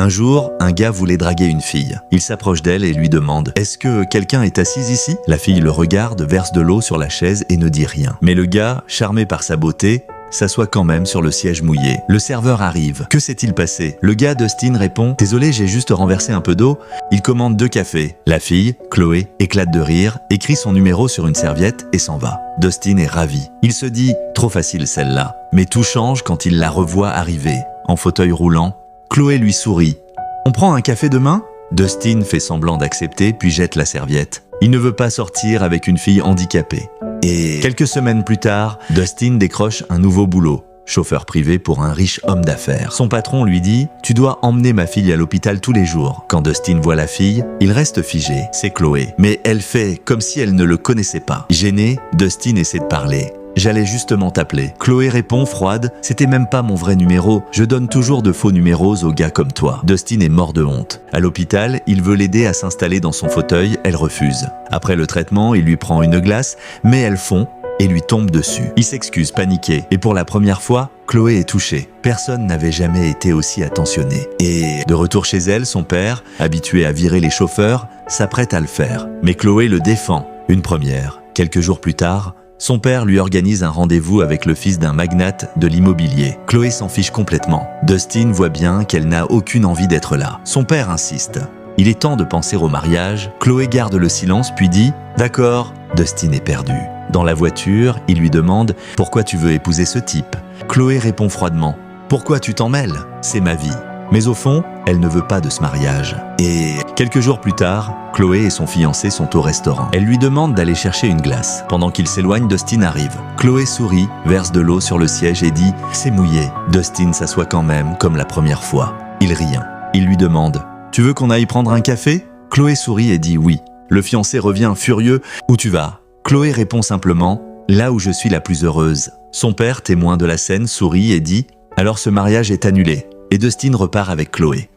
Un jour, un gars voulait draguer une fille. Il s'approche d'elle et lui demande « Est-ce que quelqu'un est assis ici ?» La fille le regarde, verse de l'eau sur la chaise et ne dit rien. Mais le gars, charmé par sa beauté, s'assoit quand même sur le siège mouillé. Le serveur arrive. Que s'est-il passé? Le gars, Dustin, répond « Désolé, j'ai juste renversé un peu d'eau. » Il commande 2 cafés. La fille, Chloé, éclate de rire, écrit son numéro sur une serviette et s'en va. Dustin est ravi. Il se dit « Trop facile celle-là ». Mais tout change quand il la revoit arriver. En fauteuil roulant, Chloé lui sourit. « On prend un café demain ?» Dustin fait semblant d'accepter puis jette la serviette. Il ne veut pas sortir avec une fille handicapée. Et quelques semaines plus tard, Dustin décroche un nouveau boulot, chauffeur privé pour un riche homme d'affaires. Son patron lui dit « Tu dois emmener ma fille à l'hôpital tous les jours. » Quand Dustin voit la fille, il reste figé. C'est Chloé. Mais elle fait comme si elle ne le connaissait pas. Gêné, Dustin essaie de parler. « J'allais justement t'appeler. » Chloé répond froide « C'était même pas mon vrai numéro. Je donne toujours de faux numéros aux gars comme toi. » Dustin est mort de honte. À l'hôpital, il veut l'aider à s'installer dans son fauteuil. Elle refuse. Après le traitement, il lui prend une glace, mais elle fond et lui tombe dessus. Il s'excuse, paniqué. Et pour la première fois, Chloé est touchée. Personne n'avait jamais été aussi attentionné. Et de retour chez elle, son père, habitué à virer les chauffeurs, s'apprête à le faire. Mais Chloé le défend. Une première. Quelques jours plus tard, son père lui organise un rendez-vous avec le fils d'un magnate de l'immobilier. Chloé s'en fiche complètement. Dustin voit bien qu'elle n'a aucune envie d'être là. Son père insiste. Il est temps de penser au mariage. Chloé garde le silence puis dit « D'accord ». Dustin est perdu. Dans la voiture, il lui demande « Pourquoi tu veux épouser ce type ?» Chloé répond froidement « Pourquoi tu t'en mêles? C'est ma vie ». Mais au fond, elle ne veut pas de ce mariage. Et quelques jours plus tard, Chloé et son fiancé sont au restaurant. Elle lui demande d'aller chercher une glace. Pendant qu'il s'éloigne, Dustin arrive. Chloé sourit, verse de l'eau sur le siège et dit « C'est mouillé ». Dustin s'assoit quand même, comme la première fois. Il rit. Il lui demande « Tu veux qu'on aille prendre un café ?» Chloé sourit et dit « Oui ». Le fiancé revient furieux « Où tu vas ?» Chloé répond simplement « Là où je suis la plus heureuse ». Son père, témoin de la scène, sourit et dit « Alors ce mariage est annulé ». Et Dustin repart avec Chloé.